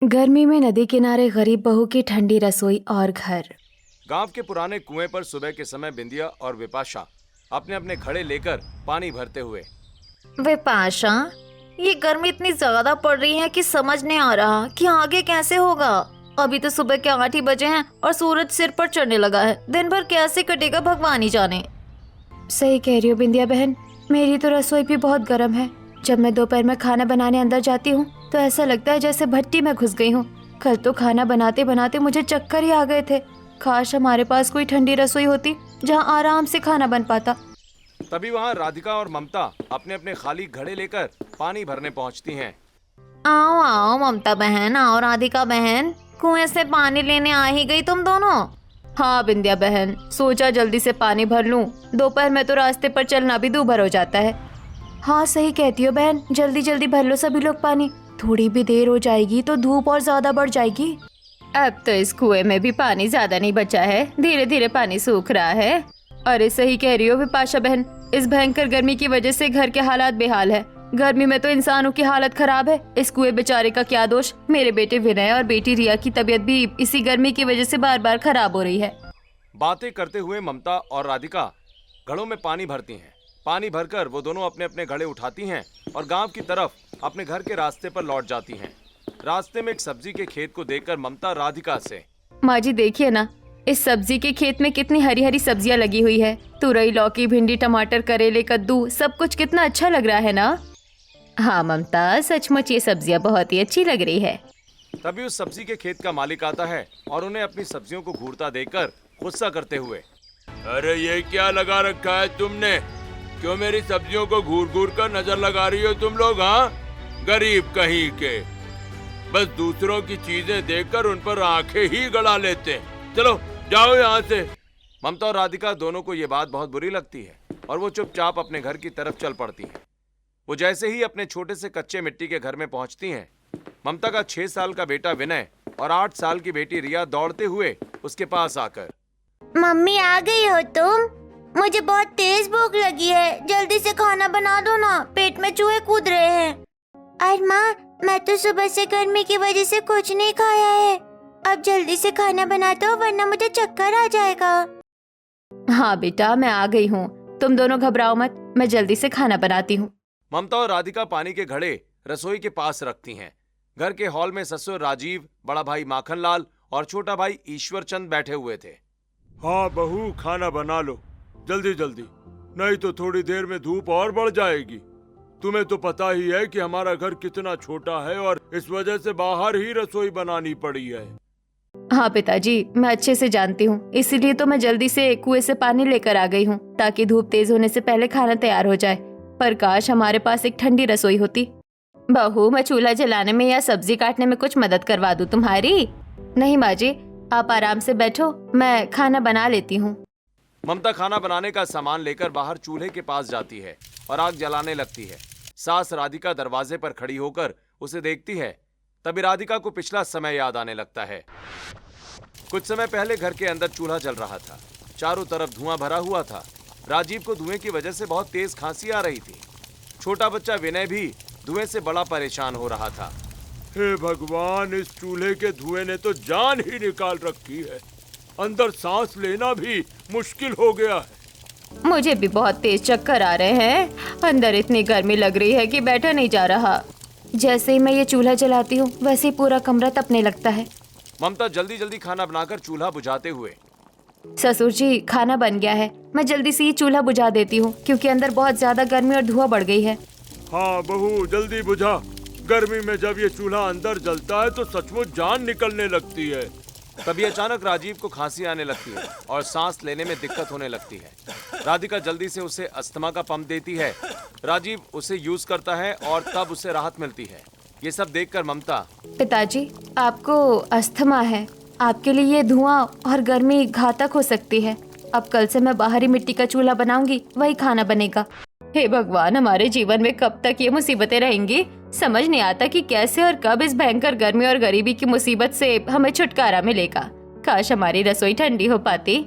गर्मी में नदी किनारे गरीब बहू की ठंडी रसोई और घर। गांव के पुराने कुएं पर सुबह के समय बिंदिया और विपाशा अपने अपने घड़े लेकर पानी भरते हुए। विपाशा, ये गर्मी इतनी ज्यादा पड़ रही है कि समझ नहीं आ रहा कि आगे कैसे होगा। अभी तो सुबह के 8 ही बजे हैं और सूरज सिर पर चढ़ने लगा है। दिन भर कैसे कटेगा भगवान ही जाने। सही कह रही हो बिंदिया बहन, मेरी तो रसोई भी बहुत गर्म है। जब मैं दोपहर में खाना बनाने अंदर जाती हूँ तो ऐसा लगता है जैसे भट्टी में घुस गई हूँ। कल तो खाना बनाते बनाते मुझे चक्कर ही आ गए थे। काश हमारे पास कोई ठंडी रसोई होती जहाँ आराम से खाना बन पाता। तभी वहाँ राधिका और ममता अपने अपने खाली घड़े लेकर पानी भरने पहुँचती हैं। आओ आओ ममता बहन, आओ राधिका बहन, कुएं से पानी लेने आ ही गई तुम दोनों। हाँ बिंदिया बहन, सोचा जल्दी से पानी भर लूं। दोपहर में तो रास्ते पर चलना भी दूभर हो जाता है। हाँ सही कहती हो बहन, जल्दी जल्दी भर लो सभी लोग पानी। थोड़ी भी देर हो जाएगी तो धूप और ज्यादा बढ़ जाएगी। अब तो इस कुएं में भी पानी ज्यादा नहीं बचा है, धीरे धीरे पानी सूख रहा है। अरे सही कह रही हो विपाशा बहन, इस भयंकर गर्मी की वजह से घर के हालात बेहाल है। गर्मी में तो इंसानों की हालत खराब है। इस कुएं बेचारे का क्या दोष। मेरे बेटे विनय और बेटी रिया की तबीयत भी इसी गर्मी की वजह से बार बार खराब हो रही है। बातें करते हुए ममता और राधिका घड़ों में पानी भरती हैं। पानी भरकर वो दोनों अपने अपने घड़े उठाती हैं और गांव की तरफ अपने घर के रास्ते पर लौट जाती हैं। रास्ते में एक सब्जी के खेत को देखकर ममता राधिका से, माँ जी देखिए ना, इस सब्जी के खेत में कितनी हरी हरी सब्जियां लगी हुई है। तुरई, लौकी, भिंडी, टमाटर, करेले, कद्दू, सब कुछ कितना अच्छा लग रहा है ना। हाँ ममता, सचमुच ये सब्जियां बहुत ही अच्छी लग रही है। तभी उस सब्जी के खेत का मालिक आता है और उन्हें अपनी सब्जियों को घूरता देखकर गुस्सा करते हुए, अरे ये क्या लगा रखा है तुमने? क्यों मेरी सब्जियों को घूर घूर कर नजर लगा रही हो तुम लोग? हाँ, गरीब कहीं के, बस दूसरों की चीजें देखकर उन पर आंखें ही गड़ा लेते हैं। चलो जाओ यहाँ से। ममता और राधिका दोनों को ये बात बहुत बुरी लगती है और वो चुपचाप अपने घर की तरफ चल पड़ती हैं। वो जैसे ही अपने छोटे से कच्चे मिट्टी के घर में पहुंचती हैं, ममता का 6 साल का बेटा विनय और 8 साल की बेटी रिया दौड़ते हुए उसके पास आकर, मम्मी आ गई हो तुम? मुझे बहुत तेज भूख लगी है, जल्दी से खाना बना दो ना, पेट में चूहे कूद रहे हैं। अरे माँ, मैं तो सुबह से गर्मी की वजह से कुछ नहीं खाया है। अब जल्दी से खाना बना दो वरना मुझे चक्कर आ जाएगा। हाँ बेटा, मैं आ गई हूँ, तुम दोनों घबराओ मत, मैं जल्दी से खाना बनाती हूँ। ममता और राधिका पानी के घड़े रसोई के पास रखती हैं। घर के हॉल में ससुर राजीव, बड़ा भाई माखनलाल और छोटा भाई ईश्वर चंद बैठे हुए थे। हाँ बहू, खाना बना लो जल्दी जल्दी, नहीं तो थोड़ी देर में धूप और बढ़ जाएगी। तुम्हें तो पता ही है कि हमारा घर कितना छोटा है और इस वजह से बाहर ही रसोई बनानी पड़ी है। हाँ पिताजी, मैं अच्छे से जानती हूँ, इसीलिए तो मैं जल्दी से कुएं से पानी लेकर आ गई हूँ ताकि धूप तेज होने से पहले खाना तैयार हो जाए। पर काश हमारे पास एक ठंडी रसोई होती। बहू, मैं चूल्हा जलाने में या सब्जी काटने में कुछ मदद करवा दूं तुम्हारी? नहीं माँ जी, आप आराम से बैठो, मैं खाना बना लेती हूँ। ममता खाना बनाने का सामान लेकर बाहर चूल्हे के पास जाती है और आग जलाने लगती है। सास राधिका दरवाजे पर खड़ी होकर उसे देखती है। तभी राधिका को पिछला समय याद आने लगता है। कुछ समय पहले घर के अंदर चूल्हा जल रहा था, चारों तरफ धुआं भरा हुआ था। राजीव को धुएं की वजह से बहुत तेज खांसी आ रही थी। छोटा बच्चा विनय भी धुएं से बड़ा परेशान हो रहा था। हे भगवान, इस चूल्हे के धुएं ने तो जान ही निकाल रखी है। अंदर सांस लेना भी मुश्किल हो गया है। मुझे भी बहुत तेज चक्कर आ रहे हैं, अंदर इतनी गर्मी लग रही है कि बैठा नहीं जा रहा। जैसे ही मैं ये चूल्हा जलाती हूँ वैसे ही पूरा कमरा तपने लगता है। ममता जल्दी जल्दी खाना बनाकर चूल्हा बुझाते हुए, ससुर जी खाना बन गया है, मैं जल्दी से ये चूल्हा बुझा देती हूँ क्योंकि अंदर बहुत ज्यादा गर्मी और धुआं बढ़ गई है। हाँ बहू, जल्दी बुझा। गर्मी में जब ये चूल्हा अंदर जलता है तो सचमुच जान निकलने लगती है। तभी अचानक राजीव को खांसी आने लगती है और सांस लेने में दिक्कत होने लगती है। राधिका जल्दी से उसे अस्थमा का पंप देती है। राजीव उसे यूज करता है और तब उसे राहत मिलती है। ये सब देखकर ममता, पिताजी आपको अस्थमा है, आपके लिए ये धुआं और गर्मी घातक हो सकती है। अब कल से मैं बाहरी मिट्टी का चूल्हा बनाऊंगी, वही खाना बनेगा। हे भगवान, हमारे जीवन में कब तक ये मुसीबतें रहेंगी? समझ नहीं आता कि कैसे और कब इस भयंकर गर्मी और गरीबी की मुसीबत से हमें छुटकारा मिलेगा। काश हमारी रसोई ठंडी हो पाती।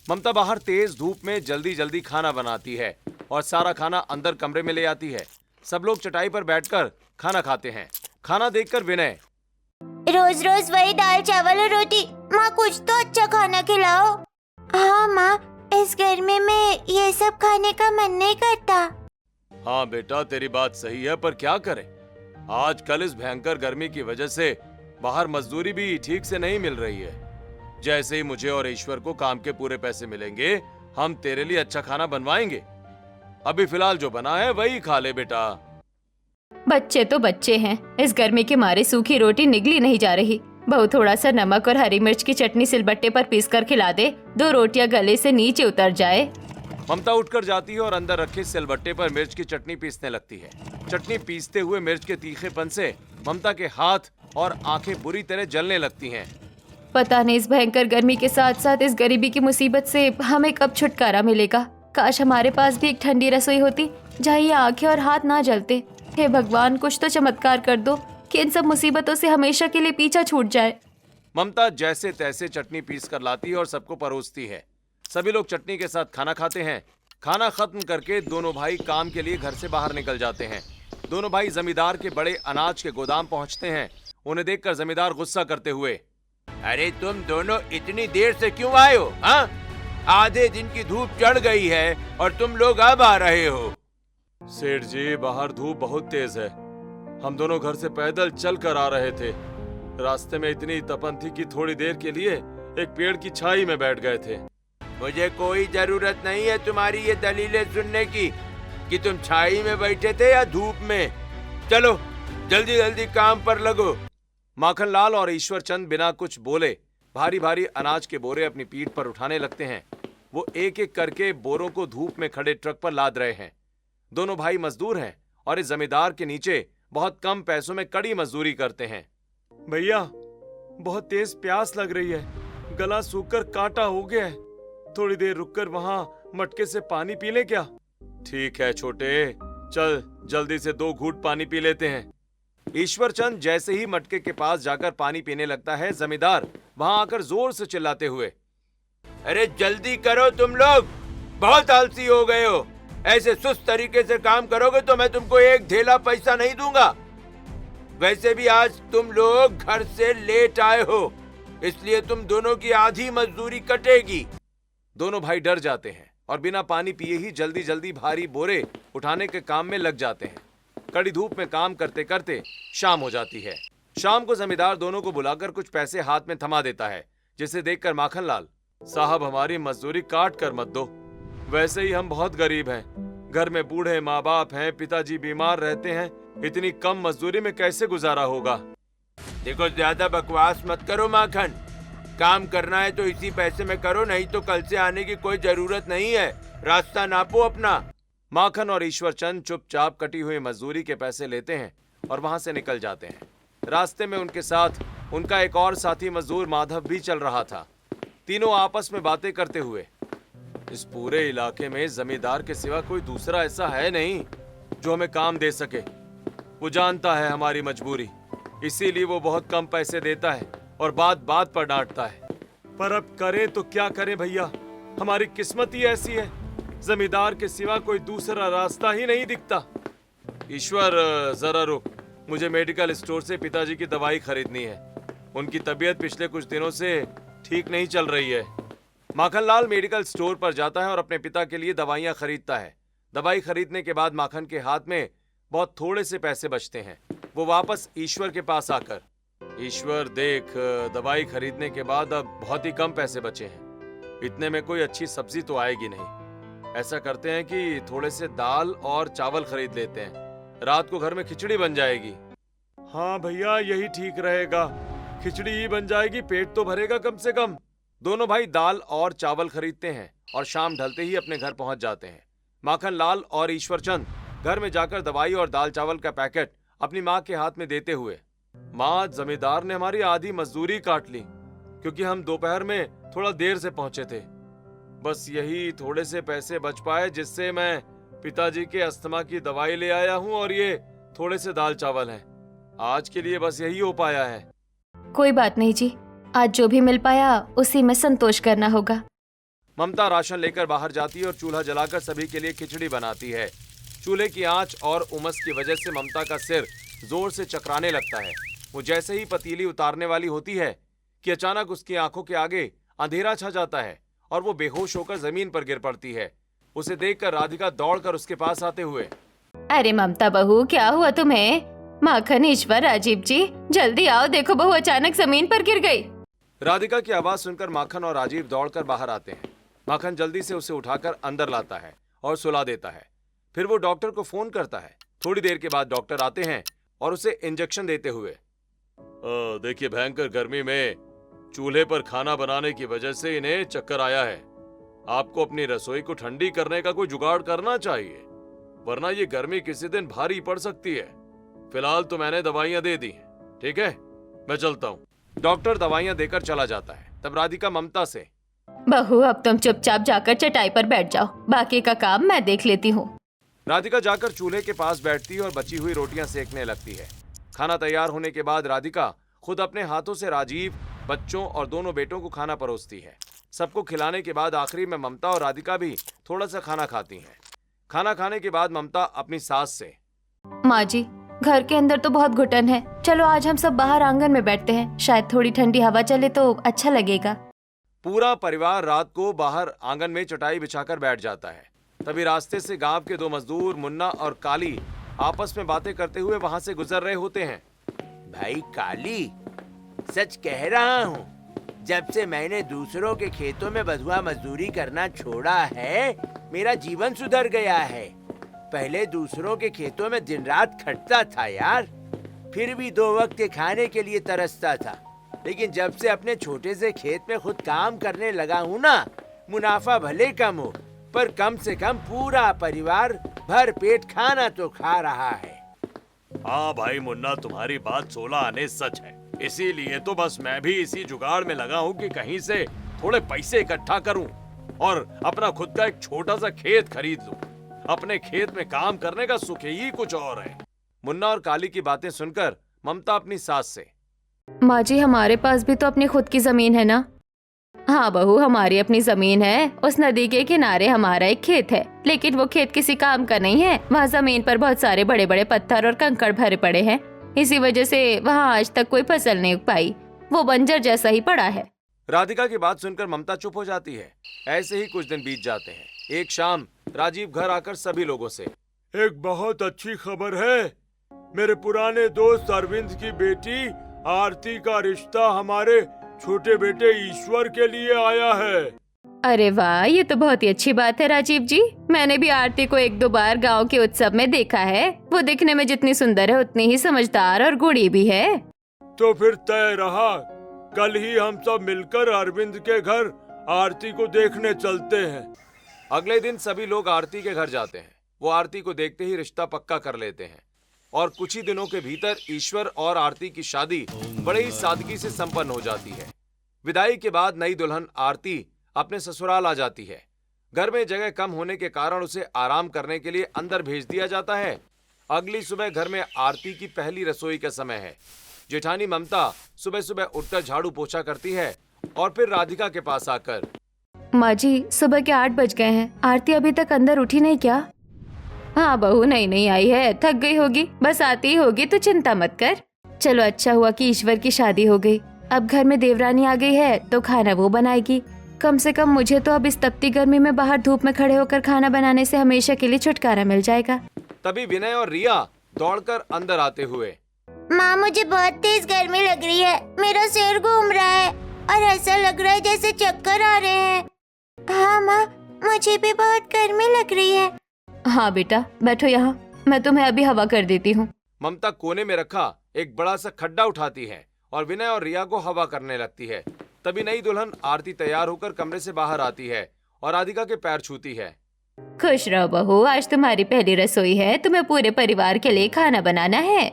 ममता बाहर तेज धूप में जल्दी जल्दी खाना बनाती है और सारा खाना अंदर कमरे में ले आती है। सब लोग चटाई पर बैठकर खाना खाते हैं। खाना देखकर विनय, रोज रोज वही दाल चावल और रोटी। माँ कुछ तो अच्छा खाना खिलाओ। हाँ माँ, इस गर्मी में ये सब खाने का मन नहीं करता। हाँ बेटा, तेरी बात सही है, पर क्या करें, आजकल इस भयंकर गर्मी की वजह से बाहर मजदूरी भी ठीक से नहीं मिल रही है। जैसे ही मुझे और ईश्वर को काम के पूरे पैसे मिलेंगे, हम तेरे लिए अच्छा खाना बनवाएंगे। अभी फिलहाल जो बना है वही खा ले बेटा। बच्चे तो बच्चे हैं, इस गर्मी के मारे सूखी रोटी निगली नहीं जा रही। बहू थोड़ा सा नमक और हरी मिर्च की चटनी सिलबट्टे पर पीसकर खिला दे, 2 रोटियां गले से नीचे उतर जाए। ममता उठकर जाती है और अंदर रखे सिलबट्टे पर मिर्च की चटनी पीसने लगती है। चटनी पीसते हुए मिर्च के तीखेपन से ममता के हाथ और आंखें बुरी तरह जलने लगती हैं। पता नहीं इस भयंकर गर्मी के साथ साथ इस गरीबी की मुसीबत से हमें कब छुटकारा मिलेगा। काश हमारे पास भी एक ठंडी रसोई होती जहाँ ये आंखें और हाथ ना जलते। हे भगवान, कुछ तो चमत्कार कर दो कि इन सब मुसीबतों से हमेशा के लिए पीछा छूट जाए। ममता जैसे तैसे चटनी पीस कर लाती है और सबको परोसती है। सभी लोग चटनी के साथ खाना खाते हैं। खाना खत्म करके दोनों भाई काम के लिए घर से बाहर निकल जाते हैं। दोनों भाई जमींदार के बड़े अनाज के गोदाम पहुंचते हैं। उन्हें देखकर जमींदार गुस्सा करते हुए, अरे तुम दोनों इतनी देर से क्यों आए हो? हाँ, आधे दिन की धूप चढ़ गई है और तुम लोग अब आ रहे हो। सेठ जी, बाहर धूप बहुत तेज है। हम दोनों घर से पैदल चल कर आ रहे थे। रास्ते में इतनी तपन थी कि थोड़ी देर के लिए एक पेड़ की छाई में बैठ गए थे। मुझे कोई जरूरत नहीं है तुम्हारी ये दलीलें सुनने की कि तुम छाई में बैठे थे या धूप में। चलो जल्दी जल्दी काम पर लगो। माखनलाल और ईश्वर चंद बिना कुछ बोले भारी भारी अनाज के बोरे अपनी पीठ पर उठाने लगते हैं। वो एक एक करके बोरों को धूप में खड़े ट्रक पर लाद रहे हैं। दोनों भाई मजदूर हैं और इस जमींदार के नीचे बहुत कम पैसों में कड़ी मजदूरी करते हैं। भैया, बहुत तेज प्यास लग रही है, गला सूखकर कांटा हो गया है। थोड़ी देर रुककर वहाँ मटके से पानी पी ले क्या? ठीक है छोटे, चल जल्दी से 2 घूंट पानी पी लेते हैं। ईश्वर चंद जैसे ही मटके के पास जाकर पानी पीने लगता है, जमींदार वहां आकर जोर से चिल्लाते हुए, अरे जल्दी करो, तुम लोग बहुत आलसी हो गए हो। ऐसे सुस्त तरीके से काम करोगे तो मैं तुमको एक ढेला पैसा नहीं दूंगा। वैसे भी आज तुम लोग घर से लेट आए हो, इसलिए तुम दोनों की आधी मजदूरी कटेगी। दोनों भाई डर जाते हैं और बिना पानी पिए ही जल्दी जल्दी भारी बोरे उठाने के काम में लग जाते हैं। कड़ी धूप में काम करते करते शाम हो जाती है। शाम को जमींदार दोनों को बुलाकर कुछ पैसे हाथ में थमा देता है, जिसे देखकर माखनलाल, साहब हमारी मजदूरी काट कर मत दो, वैसे ही हम बहुत गरीब हैं। घर में बूढ़े माँ बाप हैं, पिताजी बीमार रहते हैं, इतनी कम मजदूरी में कैसे गुजारा होगा? देखो ज्यादा बकवास मत करो माखन, काम करना है तो इसी पैसे में करो, नहीं तो कल से आने की कोई जरूरत नहीं है। रास्ता नापो अपना। माखन और ईश्वर चंद चुपचाप कटी हुई मजदूरी के पैसे लेते हैं और वहां से निकल जाते हैं। रास्ते में उनके साथ उनका एक और साथी मजदूर माधव भी चल रहा था। तीनों आपस में बातें करते हुए, इस पूरे इलाके में जमींदार के सिवा कोई दूसरा ऐसा है नहीं जो हमें काम दे सके। वो जानता है हमारी मजबूरी, इसीलिए वो बहुत कम पैसे देता है और बात बात पर डांटता है। पर अब करें तो क्या करें भैया, हमारी किस्मत ही ऐसी है, जमींदार के सिवा कोई दूसरा रास्ता ही नहीं दिखता। ईश्वर जरा रुक, मुझे मेडिकल स्टोर से पिताजी की दवाई खरीदनी है। उनकी तबीयत पिछले कुछ दिनों से ठीक नहीं चल रही है। माखनलाल मेडिकल स्टोर पर जाता है और अपने पिता के लिए दवाइयाँ खरीदता है। दवाई खरीदने के बाद माखन के हाथ में बहुत थोड़े से पैसे बचते हैं। वो वापस ईश्वर के पास आकर, ईश्वर देख, दवाई खरीदने के बाद अब बहुत ही कम पैसे बचे हैं, इतने में कोई अच्छी सब्जी तो आएगी नहीं। ऐसा करते हैं कि थोड़े से दाल और चावल खरीद लेते हैं, रात को घर में खिचड़ी बन जाएगी। हाँ भैया, यही ठीक रहेगा, खिचड़ी ही बन जाएगी, पेट तो भरेगा कम से कम। दोनों भाई दाल और चावल खरीदते हैं और शाम ढलते ही अपने घर पहुंच जाते हैं। माखनलाल और ईश्वर चंद घर में जाकर दवाई और दाल चावल का पैकेट अपनी माँ के हाथ में देते हुए, माँ, जमींदार ने हमारी आधी मजदूरी काट ली क्योंकि हम दोपहर में थोड़ा देर से पहुंचे थे। बस यही थोड़े से पैसे बच पाए जिससे मैं पिताजी के अस्थमा की दवाई ले आया हूँ और ये थोड़े से दाल चावल हैं। आज के लिए बस यही हो पाया है। कोई बात नहीं जी, आज जो भी मिल पाया उसी में संतोष करना होगा। ममता राशन लेकर बाहर जाती है और चूल्हा जलाकर सभी के लिए खिचड़ी बनाती है। चूल्हे की आंच और उमस की वजह से ममता का सिर जोर से चकराने लगता है। वो जैसे ही पतीली उतारने वाली होती है कि अचानक उसकी आंखों के आगे अंधेरा छा जाता है और वो बेहोश होकर जमीन पर गिर पड़ती है। उसे देखकर राधिका दौड़कर उसके पास आते हुए, अरे ममता बहू, क्या हुआ तुम्हें? माखन, ईश्वर, राजीव जी, जल्दी आओ, देखो बहू अचानक जमीन पर गिर गई। राधिका की आवाज सुनकर माखन और राजीव दौड़कर बाहर आते हैं। माखन जल्दी से उसे उठाकर अंदर लाता है और सुला देता है। फिर वो डॉक्टर को फोन करता है। थोड़ी देर के बाद डॉक्टर आते हैं और उसे इंजेक्शन देते हुए, देखिए, भयंकर गर्मी में चूल्हे पर खाना बनाने की वजह से इन्हें चक्कर आया है। आपको अपनी रसोई को ठंडी करने का कोई जुगाड़ करना चाहिए, वरना ये गर्मी किसी दिन भारी पड़ सकती है। फिलहाल तो मैंने दवाइयां दे दी हैं, ठीक है, मैं चलता हूँ। डॉक्टर दवाइयां देकर चला जाता है। तब राधिका ममता से, बहू अब तुम चुपचाप जाकर चटाई पर बैठ जाओ, बाकी का काम मैं देख लेती हूँ। राधिका जाकर चूल्हे के पास बैठती है और बची हुई रोटियां सेकने लगती है। खाना तैयार होने के बाद राधिका खुद अपने हाथों से राजीव, बच्चों और दोनों बेटों को खाना परोसती है। सबको खिलाने के बाद आखिरी में ममता और राधिका भी थोड़ा सा खाना खाती हैं। खाना खाने के बाद ममता अपनी सास से, माँ जी, घर के अंदर तो बहुत घुटन है, चलो आज हम सब बाहर आंगन में बैठते हैं, शायद थोड़ी ठंडी हवा चले तो अच्छा लगेगा। पूरा परिवार रात को बाहर आंगन में चटाई बिछाकर बैठ जाता है। तभी रास्ते से गांव के दो मजदूर मुन्ना और काली आपस में बातें करते हुए वहां से गुजर रहे होते हैं। भाई काली, सच कह रहा हूँ, जब से मैंने दूसरों के खेतों में बधुआ मजदूरी करना छोड़ा है, मेरा जीवन सुधर गया है। पहले दूसरों के खेतों में दिन रात खटता था यार, फिर भी 2 वक्त के खाने के लिए तरसता था। लेकिन जब से अपने छोटे से खेत में खुद काम करने लगा हूँ ना, मुनाफा भले कम हो, पर कम से कम पूरा परिवार भर पेट खाना तो खा रहा है। हाँ भाई मुन्ना, तुम्हारी बात 16 आने सच है। इसीलिए तो बस मैं भी इसी जुगाड़ में लगा हूँ कि कहीं से थोड़े पैसे इकट्ठा करूँ और अपना खुद का एक छोटा सा खेत खरीद लूँ। अपने खेत में काम करने का सुख ही कुछ और है। मुन्ना और काली की बातें सुनकर ममता अपनी सास से, माँ जी, हमारे पास भी तो अपनी खुद की जमीन है ना? हाँ बहू, हमारी अपनी जमीन है। उस नदी के किनारे हमारा एक खेत है, लेकिन वो खेत किसी काम का नहीं है। वहाँ जमीन पर बहुत सारे बड़े बड़े पत्थर और कंकड़ भरे पड़े हैं, इसी वजह से वहाँ आज तक कोई फसल नहीं उग पाई। वो बंजर जैसा ही पड़ा है। राधिका की बात सुनकर ममता चुप हो जाती है। ऐसे ही कुछ दिन बीत जाते हैं। एक शाम राजीव घर आकर सभी लोगों से, एक बहुत अच्छी खबर है, मेरे पुराने दोस्त अरविंद की बेटी आरती का रिश्ता हमारे छोटे बेटे ईश्वर के लिए आया है। अरे वाह, ये तो बहुत ही अच्छी बात है राजीव जी। मैंने भी आरती को 1-2 बार गांव के उत्सव में देखा है। वो दिखने में जितनी सुंदर है उतनी ही समझदार और गुणी भी है। तो फिर तय रहा, कल ही हम सब मिलकर अरविंद के घर आरती को देखने चलते हैं। अगले दिन सभी लोग आरती के घर जाते हैं। वो आरती को देखते ही रिश्ता पक्का कर लेते हैं और कुछ ही दिनों के भीतर ईश्वर और आरती की शादी बड़े ही सादगी से संपन्न हो जाती है। विदाई के बाद नई दुल्हन आरती अपने ससुराल आ जाती है। घर में जगह कम होने के कारण उसे आराम करने के लिए अंदर भेज दिया जाता है। अगली सुबह घर में आरती की पहली रसोई का समय है। जेठानी ममता सुबह सुबह उठकर झाड़ू पोछा करती है और फिर राधिका के पास आकर, माँ जी, सुबह के 8 बज गए हैं, आरती अभी तक अंदर उठी नहीं क्या? हाँ बहू, नहीं आई है, थक गई होगी, बस आती ही होगी, तो चिंता मत कर। चलो अच्छा हुआ कि ईश्वर की शादी हो गई। अब घर में देवरानी आ गई है तो खाना वो बनाएगी। कम से कम मुझे तो अब इस तपती गर्मी में बाहर धूप में खड़े होकर खाना बनाने से हमेशा के लिए छुटकारा मिल जाएगा। तभी विनय और रिया दौड़कर अंदर आते हुए, माँ, मुझे बहुत तेज गर्मी लग रही है, मेरा सिर घूम रहा है और ऐसा लग रहा है जैसे चक्कर आ रहे हैं। हाँ माँ, मुझे भी बहुत गर्मी लग रही है। हाँ बेटा, बैठो यहाँ, मैं तुम्हें अभी हवा कर देती हूँ। ममता कोने में रखा एक बड़ा सा खड्डा उठाती है और विनय और रिया को हवा करने लगती है। तभी नई दुल्हन आरती तैयार होकर कमरे से बाहर आती है और राधिका के पैर छूती है। खुश रहो बहू, आज तुम्हारी पहली रसोई है, तुम्हें पूरे परिवार के लिए खाना बनाना है।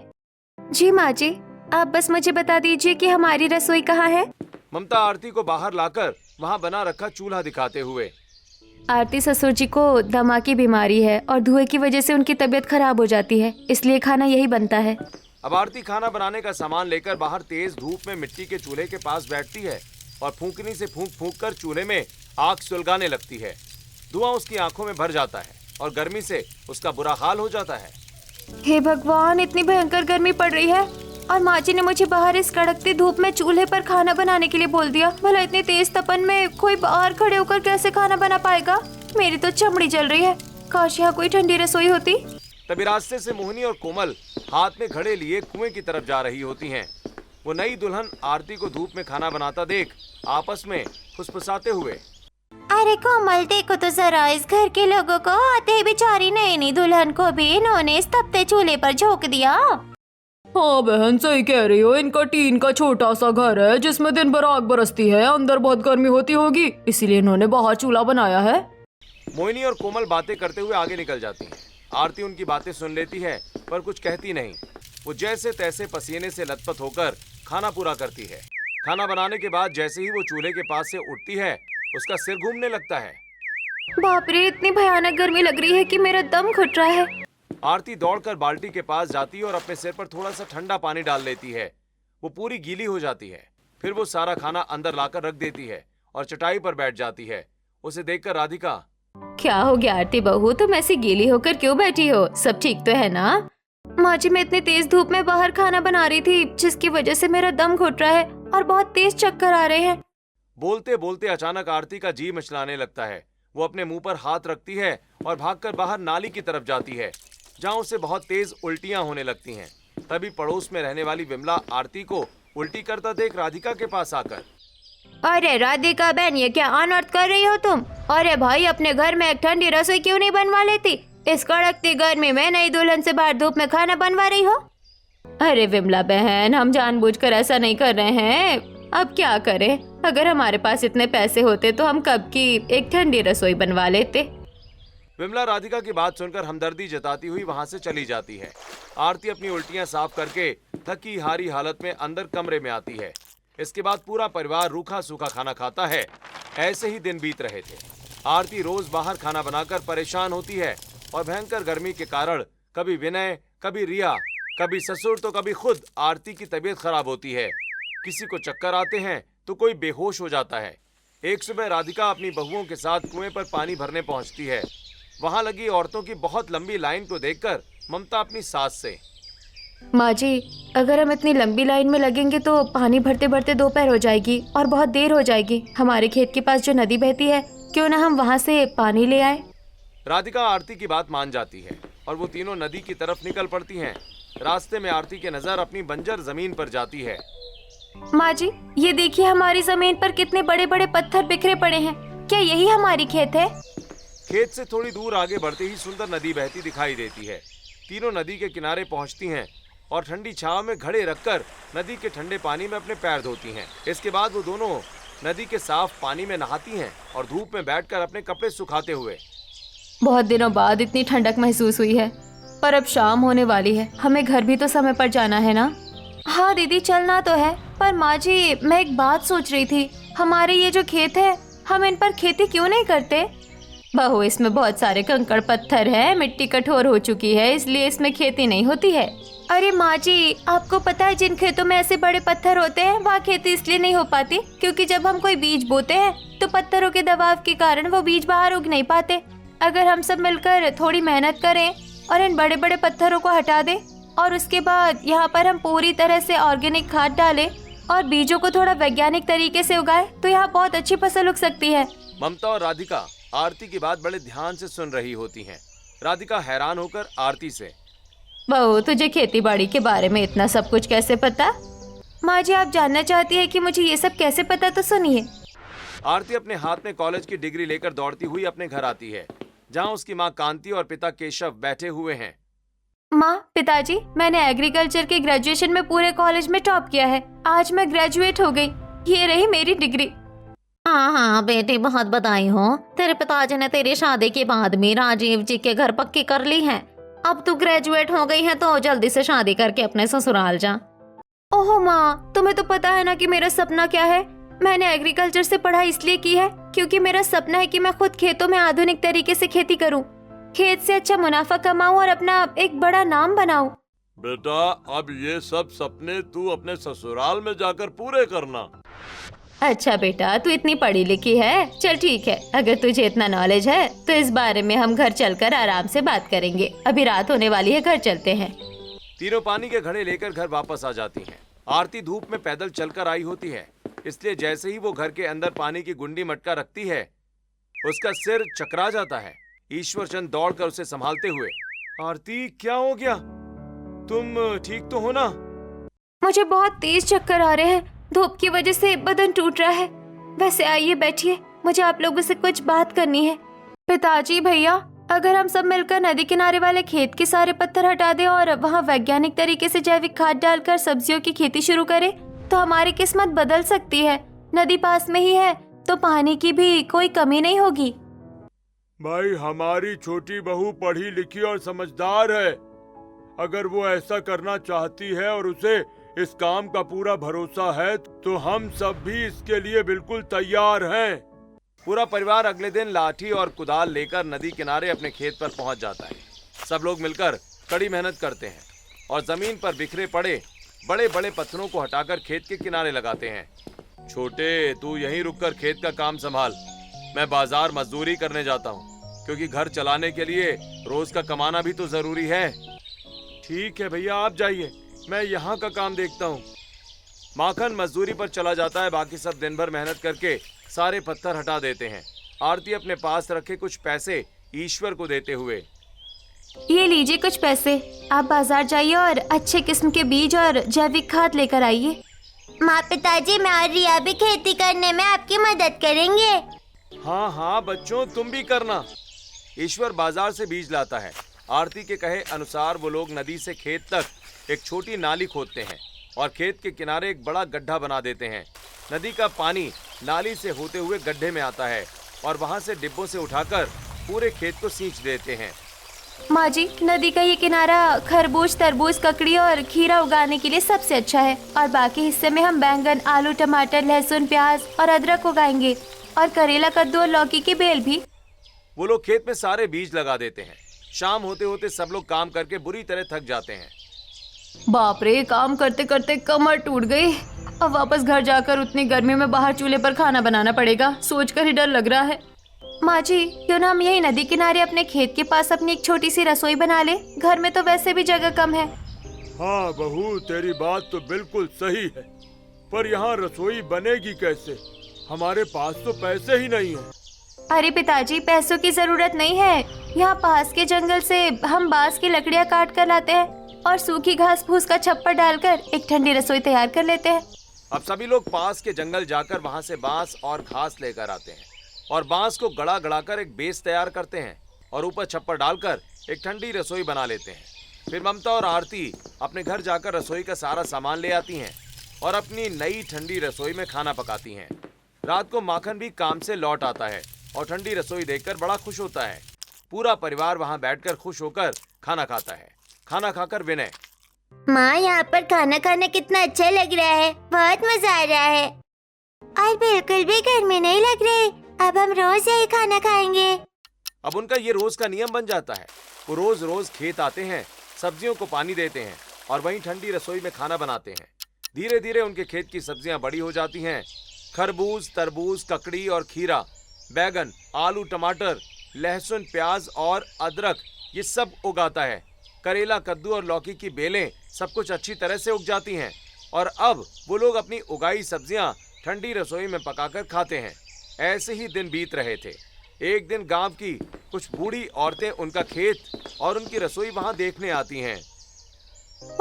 जी माँ जी, आप बस मुझे बता दीजिए कि हमारी रसोई कहाँ है। ममता आरती को बाहर लाकर वहाँ बना रखा चूल्हा दिखाते हुए, आरती ससुर जी को दमा की बीमारी है और धुएं की वजह से उनकी तबीयत खराब हो जाती है, इसलिए खाना यही बनता है। अब आरती खाना बनाने का सामान लेकर बाहर तेज धूप में मिट्टी के चूल्हे के पास बैठती है और फूंकनी से फूंक कर चूल्हे में आग सुलगाने लगती है। धुआं उसकी आंखों में भर जाता है और गर्मी से उसका बुरा हाल हो जाता है। हे भगवान, इतनी भयंकर गर्मी पड़ रही है। और माँ जी ने मुझे बाहर इस कड़कती धूप में चूल्हे पर खाना बनाने के लिए बोल दिया। भला इतनी तेज तपन में कोई बाहर खड़े होकर कैसे खाना बना पाएगा? मेरी तो चमड़ी जल रही है। काश यहाँ कोई ठंडी रसोई होती। तभी रास्ते से मोहिनी और कोमल हाथ में घड़े लिए कुएं की तरफ जा रही होती हैं। वो नई दुल्हन आरती को धूप में खाना बनाता देख आपस में फुसफुसाते हुए, अरे कोमल, देखो तो जरा इस घर के लोगों को, आते ही बेचारी नई दुल्हन को भी इन्होंने इस तपते चूल्हे पर झोंक दिया। हाँ बहन, सही कह रही हो। इनका टीन का छोटा सा घर है जिसमें दिन भर आग बरसती है। अंदर बहुत गर्मी होती होगी, इसीलिए इन्होंने बाहर चूल्हा बनाया है। मोहिनी और कोमल बातें करते हुए आगे निकल जाती हैं। आरती उनकी बातें सुन लेती है पर कुछ कहती नहीं। वो जैसे तैसे पसीने से लथपथ होकर खाना पूरा करती है। खाना बनाने के बाद जैसे ही वो चूल्हे के पास से उठती है, उसका सिर घूमने लगता है। बाप रे, इतनी भयानक गर्मी लग रही है कि मेरा दम घुट रहा है। आरती दौड़कर बाल्टी के पास जाती है और अपने सिर पर थोड़ा सा ठंडा पानी डाल लेती है। वो पूरी गीली हो जाती है। फिर वो सारा खाना अंदर लाकर रख देती है और चटाई पर बैठ जाती है। उसे देखकर राधिका, क्या हो गया आरती बहू, तुम ऐसी गीली होकर क्यों बैठी हो? सब ठीक तो है ना? माँ जी, मैं इतनी तेज धूप में बाहर खाना बना रही थी जिसकी वजह से मेरा दम घुट रहा है और बहुत तेज चक्कर आ रहे हैं। बोलते बोलते अचानक आरती का जी मचलाने लगता है। वो अपने मुंह पर हाथ रखती है और भागकर बाहर नाली की तरफ जाती है, जहाँ उसे बहुत तेज उल्टियां होने लगती हैं। तभी पड़ोस में रहने वाली विमला आरती को उल्टी करता देख राधिका के पास आकर, अरे राधिका बहन, ये क्या अनर्थ कर रही हो तुम? अरे भाई, अपने घर में एक ठंडी रसोई क्यों नहीं बनवा लेती? इस कड़कती गर्मी में नई दुल्हन से बाहर धूप में खाना बनवा रही हो? अरे विमला बहन, हम जानबूझकर ऐसा नहीं कर रहे हैं। अब क्या करें? अगर हमारे पास इतने पैसे होते तो हम कब की एक ठंडी रसोई बनवा लेते। विमला राधिका की बात सुनकर हमदर्दी जताती हुई वहां से चली जाती है। आरती अपनी उल्टियां साफ करके थकी हारी हालत में अंदर कमरे में आती है। इसके बाद पूरा परिवार रूखा सूखा खाना खाता है। ऐसे ही दिन बीत रहे थे। आरती रोज बाहर खाना बनाकर परेशान होती है और भयंकर गर्मी के कारण कभी विनय, कभी रिया, कभी ससुर तो कभी खुद आरती की तबीयत खराब होती है। किसी को चक्कर आते हैं तो कोई बेहोश हो जाता है। एक सुबह राधिका अपनी बहुओं के साथ कुएं पर पानी भरने पहुंचती है। वहां लगी औरतों की बहुत लंबी लाइन को देखकर ममता अपनी सास से, माँ जी, अगर हम इतनी लंबी लाइन में लगेंगे तो पानी भरते भरते दोपहर हो जाएगी और बहुत देर हो जाएगी। हमारे खेत के पास जो नदी बहती है, क्यों ना हम वहाँ से पानी ले आए। राधिका आरती की बात मान जाती है और वो तीनों नदी की तरफ निकल पड़ती हैं। रास्ते में आरती की नजर अपनी बंजर जमीन पर जाती है। माँ जी, ये देखिए, हमारी जमीन पर कितने बड़े बड़े पत्थर बिखरे पड़े हैं। क्या यही हमारी खेत है? खेत से थोड़ी दूर आगे बढ़ते ही सुंदर नदी बहती दिखाई देती है। तीनों नदी के किनारे पहुंचती हैं और ठंडी छांव में घड़े रखकर नदी के ठंडे पानी में अपने पैर धोती हैं। इसके बाद वो दोनों नदी के साफ पानी में नहाती हैं और धूप में बैठकर अपने कपड़े सुखाते हुए, बहुत दिनों बाद इतनी ठंडक महसूस हुई है, पर अब शाम होने वाली है। हमें घर भी तो समय पर जाना है ना? हाँ दीदी, चलना तो है, पर माँ जी, मैं एक बात सोच रही थी। हमारे ये जो खेत है, हम इन पर खेती क्यों नहीं करते? बहू, इसमें बहुत सारे कंकड़ पत्थर हैं, मिट्टी कठोर हो चुकी है, इसलिए इसमें खेती नहीं होती है। अरे माँ जी, आपको पता है जिन खेतों में ऐसे बड़े पत्थर होते हैं वहाँ खेती इसलिए नहीं हो पाती क्योंकि जब हम कोई बीज बोते हैं तो पत्थरों के दबाव के कारण वो बीज बाहर उग नहीं पाते। अगर हम सब मिलकर थोड़ी मेहनत करें और इन बड़े बड़े पत्थरों को हटा दें और उसके बाद यहाँ पर हम पूरी तरह से ऑर्गेनिक खाद डालें और बीजों को थोड़ा वैज्ञानिक तरीके से उगाएं तो यहाँ बहुत अच्छी फसल उग सकती है। ममता और राधिका आरती की बात बड़े ध्यान से सुन रही होती हैं। राधिका हैरान होकर आरती से, बहू, तुझे खेती बाड़ी के बारे में इतना सब कुछ कैसे पता? माँ जी, आप जानना चाहती है कि मुझे ये सब कैसे पता? तो सुनिए। आरती अपने हाथ में कॉलेज की डिग्री लेकर दौड़ती हुई अपने घर आती है, जहाँ उसकी माँ कांति और पिता केशव बैठे हुए हैं। माँ, पिताजी, मैंने एग्रीकल्चर के ग्रेजुएशन में पूरे कॉलेज में टॉप किया है। आज मैं ग्रेजुएट हो गई। ये रही मेरी डिग्री। हाँ हाँ बेटी, बहुत बधाई हो। तेरे पिताजी ने तेरी शादी के बाद में राजीव जी के घर पक्की कर ली है। अब तू ग्रेजुएट हो गई है तो जल्दी से शादी करके अपने ससुराल जा। ओहो माँ, तुम्हें तो पता है ना कि मेरा सपना क्या है। मैंने एग्रीकल्चर से पढ़ाई इसलिए की है क्योंकि मेरा सपना है कि मैं खुद खेतों में आधुनिक तरीके से खेती करूं, खेत से अच्छा मुनाफा कमाऊं और अपना एक बड़ा नाम बनाऊं। बेटा, अब ये सब सपने तू अपने ससुराल में जाकर पूरे करना। अच्छा बेटा, तू इतनी पढ़ी लिखी है, चल ठीक है, अगर तुझे इतना नॉलेज है तो इस बारे में हम घर चलकर आराम से बात करेंगे। अभी रात होने वाली है, घर चलते हैं। तीनों पानी के घड़े लेकर घर वापस आ जाती हैं। आरती धूप में पैदल चलकर आई होती है, इसलिए जैसे ही वो घर के अंदर पानी की गुंडी मटका रखती है, उसका सिर चकरा जाता है। ईश्वरचंद दौड़कर उसे संभालते हुए, आरती क्या हो गया? तुम ठीक तो हो ना? मुझे बहुत तेज चक्कर आ रहे हैं, धूप की वजह से बदन टूट रहा है। वैसे आइए बैठिए, मुझे आप लोगों से कुछ बात करनी है। पिताजी भैया, अगर हम सब मिलकर नदी किनारे वाले खेत के सारे पत्थर हटा दें और वहाँ वैज्ञानिक तरीके से जैविक खाद डालकर सब्जियों की खेती शुरू करें, तो हमारी किस्मत बदल सकती है। नदी पास में ही है तो पानी की भी कोई कमी नहीं होगी। भाई, हमारी छोटी बहू पढ़ी लिखी और समझदार है। अगर वो ऐसा करना चाहती है और उसे इस काम का पूरा भरोसा है, तो हम सब भी इसके लिए बिल्कुल तैयार हैं। पूरा परिवार अगले दिन लाठी और कुदाल लेकर नदी किनारे अपने खेत पर पहुंच जाता है। सब लोग मिलकर कड़ी मेहनत करते हैं और जमीन पर बिखरे पड़े बड़े बड़े पत्थरों को हटाकर खेत के किनारे लगाते हैं। छोटे, तू यहीं रुककर खेत का काम संभाल, मैं बाजार मजदूरी करने जाता हूँ, क्योंकि घर चलाने के लिए रोज का कमाना भी तो जरूरी है। ठीक है भैया, आप जाइए, मैं यहाँ का काम देखता हूँ। माखन मजदूरी पर चला जाता है। बाकी सब दिन भर मेहनत करके सारे पत्थर हटा देते हैं। आरती अपने पास रखे कुछ पैसे ईश्वर को देते हुए, ये लीजिए कुछ पैसे, आप बाजार जाइए और अच्छे किस्म के बीज और जैविक खाद लेकर आइए। माँ, पिताजी, मैं और रिया भी खेती करने में आपकी मदद करेंगे। हाँ हाँ बच्चों, तुम भी करना। ईश्वर बाजार से बीज लाता है। आरती के कहे अनुसार वो लोग नदी से खेत तक एक छोटी नाली खोदते हैं और खेत के किनारे एक बड़ा गड्ढा बना देते हैं। नदी का पानी नाली से होते हुए गड्ढे में आता है और वहां से डिब्बों से उठाकर पूरे खेत को सींच देते हैं। माँ जी, नदी का ये किनारा खरबूज, तरबूज, ककड़ी और खीरा उगाने के लिए सबसे अच्छा है, और बाकी हिस्से में हम बैंगन, आलू, टमाटर, लहसुन, प्याज और अदरक उगाएंगे, और करेला, कद्दू और लौकी की बेल भी। वो लोग खेत में सारे बीज लगा देते हैं। शाम होते होते सब लोग काम करके बुरी तरह थक जाते हैं। बाप रे, काम करते करते कमर टूट गई। अब वापस घर जाकर उतनी गर्मी में बाहर चूल्हे पर खाना बनाना पड़ेगा, सोचकर ही डर लग रहा है। माँ जी, क्यों ना हम यही नदी किनारे अपने खेत के पास अपनी एक छोटी सी रसोई बना ले? घर में तो वैसे भी जगह कम है। हाँ बहू, तेरी बात तो बिल्कुल सही है, पर यहाँ रसोई बनेगी कैसे? हमारे पास तो पैसे ही नहीं है। अरे पिताजी, पैसों की जरूरत नहीं है। यहाँ पास के जंगल से हम बांस की लकड़ियाँ काट कर लाते हैं और सूखी घास फूस का छप्पर डालकर एक ठंडी रसोई तैयार कर लेते हैं। अब सभी लोग पास के जंगल जाकर वहां से बांस और घास लेकर आते हैं और बांस को गड़ा गड़ा कर एक बेस तैयार करते हैं और ऊपर छप्पर डालकर एक ठंडी रसोई बना लेते हैं। फिर ममता और आरती अपने घर जाकर रसोई का सारा सामान ले आती हैं और अपनी नई ठंडी रसोई में खाना पकाती हैं। रात को माखन भी काम से लौट आता है और ठंडी रसोई देखकर बड़ा खुश होता है। पूरा परिवार वहां बैठकर खुश होकर खाना खाता है। खाना खाकर विनय, माँ, यहाँ पर खाना खाना कितना अच्छा लग रहा है, बहुत मजा आ रहा है और बिल्कुल भी गर्मी नहीं लग रही। अब हम रोज यही खाना खाएंगे। अब उनका ये रोज का नियम बन जाता है। वो रोज रोज खेत आते हैं, सब्जियों को पानी देते हैं और वहीं ठंडी रसोई में खाना बनाते हैं। धीरे धीरे उनके खेत की सब्जियां बड़ी हो जाती हैं। खरबूज, तरबूज, ककड़ी और खीरा, बैगन, आलू, टमाटर, लहसुन, प्याज और अदरक, ये सब उगाता है। करेला, कद्दू और लौकी की बेलें सब कुछ अच्छी तरह से उग जाती हैं और अब वो लोग अपनी उगाई सब्जियां ठंडी रसोई में पकाकर खाते हैं। ऐसे ही दिन बीत रहे थे। एक दिन गांव की कुछ बूढ़ी औरतें उनका खेत और उनकी रसोई वहां देखने आती हैं।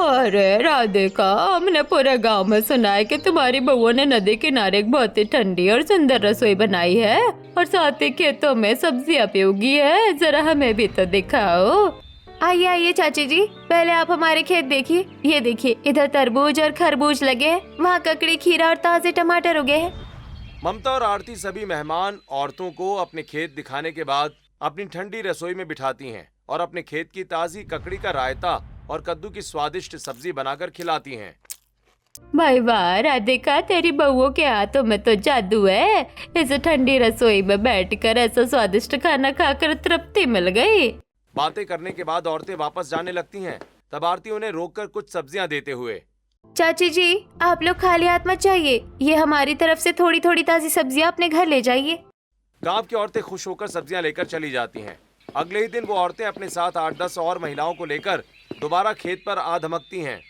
अरे राधिका, हमने पूरे गांव में सुना है कि तुम्हारी बहू ने नदी किनारे एक बहुत ही ठंडी और सुंदर रसोई बनाई है और साथ ही खेतों में सब्जियां भी उगी है। जरा हमें भी तो दिखाओ। आइए आइए चाची जी, पहले आप हमारे खेत देखिए। ये देखिए, इधर तरबूज और खरबूज लगे हैं, वहाँ ककड़ी, खीरा और ताजे टमाटर उगे हैं। ममता और आरती सभी मेहमान औरतों को अपने खेत दिखाने के बाद अपनी ठंडी रसोई में बिठाती हैं और अपने खेत की ताजी ककड़ी का रायता और कद्दू की स्वादिष्ट सब्जी बनाकर खिलाती हैं। भाई वाह राधिका, तेरी बहुओं के हाथों में तो जादू है। इस ठंडी रसोई में बैठकर ऐसा स्वादिष्ट खाना खाकर तृप्ति मिल गई। बातें करने के बाद औरतें वापस जाने लगती हैं। तब आरती उन्हें रोककर कुछ सब्जियां देते हुए, चाची जी, आप लोग खाली हाथ मत जाइए, ये हमारी तरफ से थोड़ी थोड़ी ताजी सब्जियां अपने घर ले जाइए। गांव की औरतें खुश होकर सब्जियां लेकर चली जाती हैं। अगले ही दिन वो औरतें अपने साथ 8-10 और महिलाओं को लेकर दोबारा खेत पर आ धमकती हैं।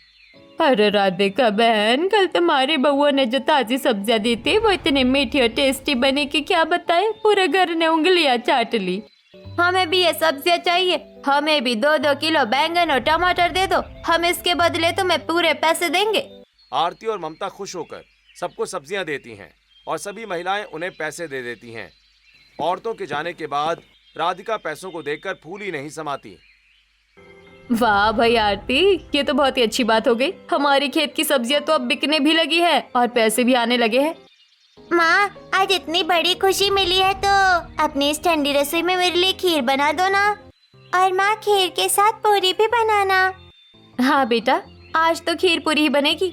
अरे राधिका बहन, कल तुम्हारी बउआ ने जो ताजी सब्जियां दी थी वो इतनी मीठी और टेस्टी बनी कि क्या बताए, पूरे घर ने उंगलियां चाट ली। हमें भी ये सब्जियां चाहिए, हमें भी 2-2 किलो बैंगन और टमाटर दे दो, हम इसके बदले तुम्हें पूरे पैसे देंगे। आरती और ममता खुश होकर सबको सब्जियां देती हैं और सभी महिलाएं उन्हें पैसे दे देती हैं। औरतों के जाने के बाद राधिका पैसों को देखकर फूल ही नहीं समाती। वाह भाई आरती, ये तो बहुत ही अच्छी बात हो गई। हमारी खेत की सब्जियां तो अब बिकने भी लगी है और पैसे भी आने लगे हैं। माँ, आज इतनी बड़ी खुशी मिली है तो अपनी इस ठंडी रसोई में मेरे लिए खीर बना दो ना। और माँ, खीर के साथ पूरी भी बनाना। हाँ बेटा, आज तो खीर पूरी ही बनेगी।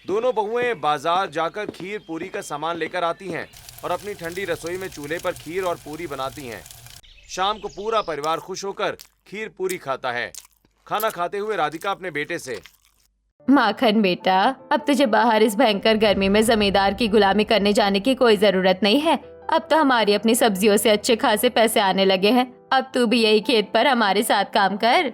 दोनों बहुएं बाजार जाकर खीर पूरी का सामान लेकर आती हैं और अपनी ठंडी रसोई में चूल्हे पर खीर और पूरी बनाती हैं। शाम को पूरा परिवार खुश होकर खीर पूरी खाता है। खाना खाते हुए राधिका अपने बेटे से, माखन बेटा, अब तुझे बाहर इस भयंकर गर्मी में जमींदार की गुलामी करने जाने की कोई जरूरत नहीं है। अब तो हमारी अपनी सब्जियों से अच्छे खासे पैसे आने लगे हैं। अब तू भी यही खेत पर हमारे साथ काम कर।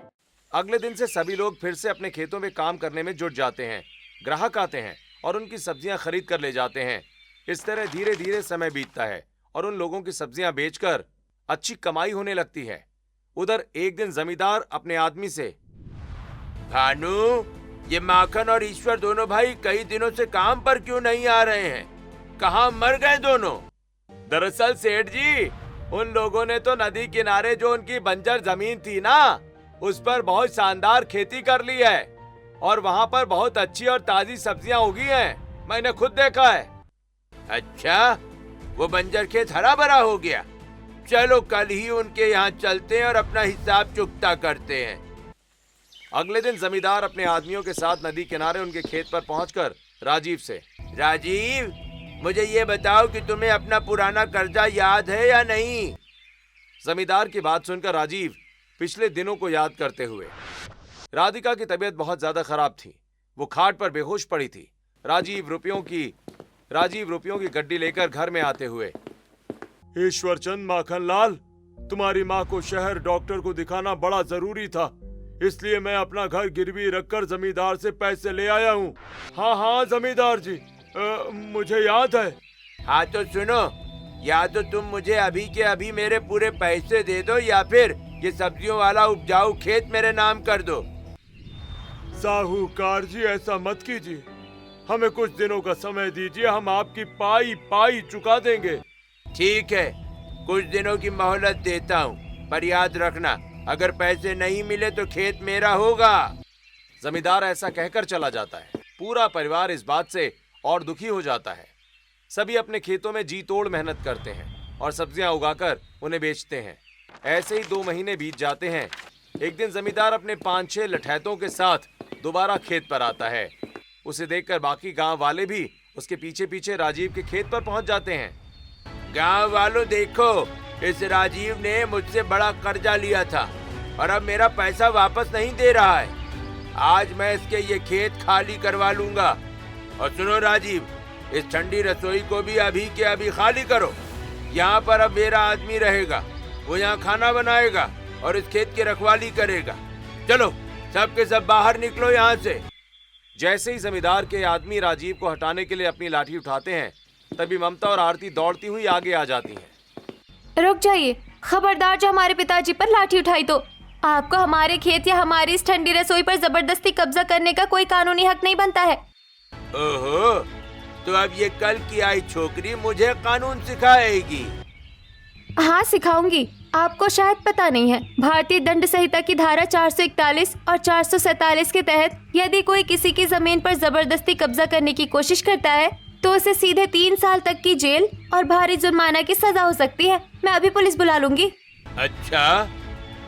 अगले दिन से सभी लोग फिर से अपने खेतों में काम करने में जुट जाते हैं। ग्राहक आते हैं और उनकी सब्जियां खरीद कर ले जाते हैं। इस तरह धीरे धीरे समय बीतता है और उन लोगों की सब्जियां बेचकर अच्छी कमाई होने लगती है। उधर एक दिन जमींदार अपने आदमी से, भानु, ये माखन और ईश्वर दोनों भाई कई दिनों से काम पर क्यों नहीं आ रहे हैं? कहाँ मर गए दोनों? दरअसल सेठ जी, उन लोगों ने तो नदी किनारे जो उनकी बंजर जमीन थी ना, उस पर बहुत शानदार खेती कर ली है और वहाँ पर बहुत अच्छी और ताजी सब्जियां उगी हैं। मैंने खुद देखा है। अच्छा, वो बंजर खेत हरा भरा हो गया। चलो कल ही उनके यहाँ चलते हैं और अपना हिसाब चुकता करते हैं। अगले दिन जमींदार अपने आदमियों के साथ नदी किनारे उनके खेत पर पहुंचकर राजीव से, राजीव, मुझे ये बताओ कि तुम्हें अपना पुराना कर्जा याद है या नहीं? जमींदार की बात सुनकर राजीव पिछले दिनों को याद करते हुए, राधिका की तबीयत बहुत ज्यादा खराब थी। वो खाट पर बेहोश पड़ी थी। राजीव रुपयों की गड्डी लेकर घर में आते हुए, ईश्वरचंद माखनलाल, तुम्हारी माँ को शहर डॉक्टर को दिखाना बड़ा जरूरी था, इसलिए मैं अपना घर गिरवी रखकर जमींदार से पैसे ले आया हूँ। हाँ जमींदार जी, मुझे याद है। हाँ तो सुनो, या तो तुम मुझे अभी के अभी मेरे पूरे पैसे दे दो या फिर ये सब्जियों वाला उपजाऊ खेत मेरे नाम कर दो। साहूकार जी, ऐसा मत कीजिए, हमें कुछ दिनों का समय दीजिए, हम आपकी पाई चुका देंगे। ठीक है, कुछ दिनों की मोहलत देता हूँ, पर याद रखना, अगर पैसे नहीं मिले तो खेत मेरा होगा। जमींदार ऐसा कहकर चला जाता है। पूरा परिवार इस बात से और दुखी हो जाता है। सभी अपने खेतों में जी तोड़ मेहनत करते हैं और सब्जियां उगाकर उन्हें बेचते हैं। ऐसे ही 2 महीने बीत जाते हैं। एक दिन जमींदार अपने 5-6 लठैतों के साथ दोबारा खेत पर आता है। उसे देखकर बाकी गांव वाले भी उसके पीछे पीछे राजीव के खेत पर पहुंच जाते हैं। गांव वालों, देखो, इस राजीव ने मुझसे बड़ा कर्जा लिया था और अब मेरा पैसा वापस नहीं दे रहा है। आज मैं इसके ये खेत खाली करवा लूंगा। और सुनो राजीव, इस ठंडी रसोई को भी अभी के अभी खाली करो। यहाँ पर अब मेरा आदमी रहेगा, वो यहाँ खाना बनाएगा और इस खेत की रखवाली करेगा। चलो सब के सब बाहर निकलो यहाँ से। जैसे ही जमींदार के आदमी राजीव को हटाने के लिए अपनी लाठी उठाते हैं, तभी ममता और आरती दौड़ती हुई आगे आ जाती हैं। रुक जाइए, खबरदार, जो हमारे पिताजी पर लाठी उठाई तो आपको हमारे खेत या हमारी इस ठंडी रसोई पर जबरदस्ती कब्जा करने का कोई कानूनी हक नहीं बनता है। ओहो, तो अब ये कल की आई छोकरी मुझे कानून सिखाएगी। हाँ सिखाऊंगी। आपको शायद पता नहीं है, भारतीय दंड संहिता की धारा 441 और 447 के तहत यदि कोई किसी की जमीन पर जबरदस्ती कब्जा करने की कोशिश करता है तो उसे सीधे 3 साल तक की जेल और भारी जुर्माना की सजा हो सकती है। मैं अभी पुलिस बुला लूंगी। अच्छा,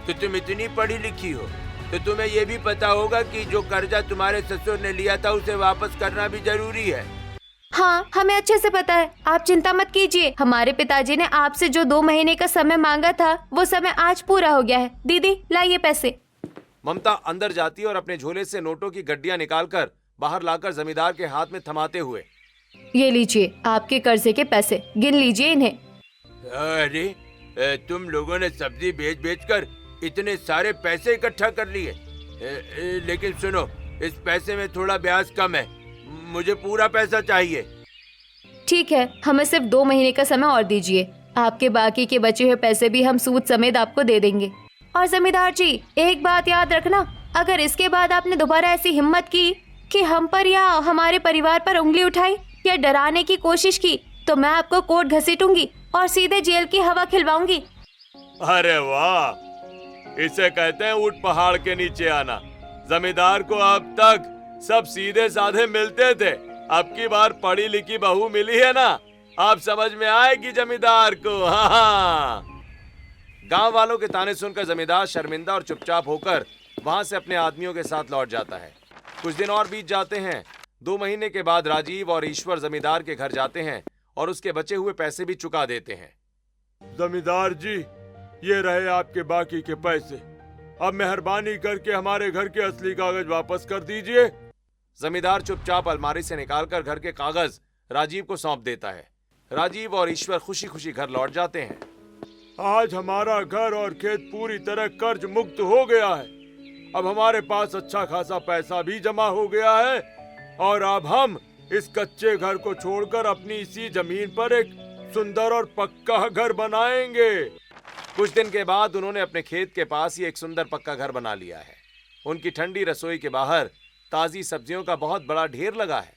तो तुम इतनी पढ़ी लिखी हो तो तुम्हें ये भी पता होगा कि जो कर्जा तुम्हारे ससुर ने लिया था उसे वापस करना भी जरूरी है। हाँ, हमें अच्छे से पता है, आप चिंता मत कीजिए। हमारे पिताजी ने आपसे जो 2 महीने का समय मांगा था वो समय आज पूरा हो गया है। दीदी लाइए पैसे। ममता अंदर जाती है और अपने झोले से नोटों की गड्डियां निकालकर बाहर लाकर जमींदार के हाथ में थमाते हुए, ये लीजिए आपके कर्जे के पैसे, गिन लीजिए इन्हें। अरे तुम लोगों ने सब्जी बेच बेच कर इतने सारे पैसे इकट्ठा कर लिए। लेकिन सुनो, इस पैसे में थोड़ा ब्याज कम है, मुझे पूरा पैसा चाहिए। ठीक है, हमें सिर्फ 2 महीने का समय और दीजिए। आपके बाकी के बचे हुए पैसे भी हम सूद समेत आपको दे देंगे। और जमींदार जी, एक बात याद रखना, अगर इसके बाद आपने दोबारा ऐसी हिम्मत की कि हम पर या हमारे परिवार पर उंगली उठाई या डराने की कोशिश की, तो मैं आपको कोर्ट घसीटूंगी और सीधे जेल की हवा खिलवाऊंगी। अरे वाह, इसे कहते हैं ऊंट पहाड़ के नीचे आना। जमींदार को अब तक सब सीधे साधे मिलते थे, अब की बार पढ़ी लिखी बहू मिली है ना, अब समझ में आएगी जमींदार को। हाँ। गांव वालों के ताने सुनकर जमींदार शर्मिंदा और चुपचाप होकर वहां से अपने आदमियों के साथ लौट जाता है। कुछ दिन और बीत जाते हैं। 2 महीने के बाद राजीव और ईश्वर जमींदार के घर जाते हैं और उसके बचे हुए पैसे भी चुका देते हैं। जमींदार जी, ये रहे आपके बाकी के पैसे, अब मेहरबानी करके हमारे घर के असली कागज वापस कर दीजिए। जमींदार चुपचाप अलमारी से निकालकर घर के कागज राजीव को सौंप देता है। राजीव और ईश्वर खुशी खुशी घर लौट जाते हैं। आज हमारा घर और खेत पूरी तरह कर्ज मुक्त हो गया है। अब हमारे पास अच्छा खासा पैसा भी जमा हो गया है और अब हम इस कच्चे घर को छोड़कर अपनी इसी जमीन पर एक सुंदर और पक्का घर बनाएंगे। कुछ दिन के बाद उन्होंने अपने खेत के पास ही एक सुंदर पक्का घर बना लिया है। उनकी ठंडी रसोई के बाहर ताजी सब्जियों का बहुत बड़ा ढेर लगा है।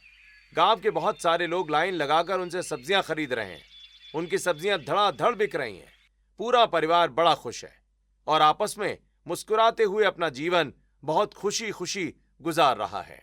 गांव के बहुत सारे लोग लाइन लगाकर उनसे सब्जियां खरीद रहे हैं। उनकी सब्जियां धड़ाधड़ बिक रही हैं। पूरा परिवार बड़ा खुश है और आपस में मुस्कुराते हुए अपना जीवन बहुत खुशी खुशी गुजार रहा है।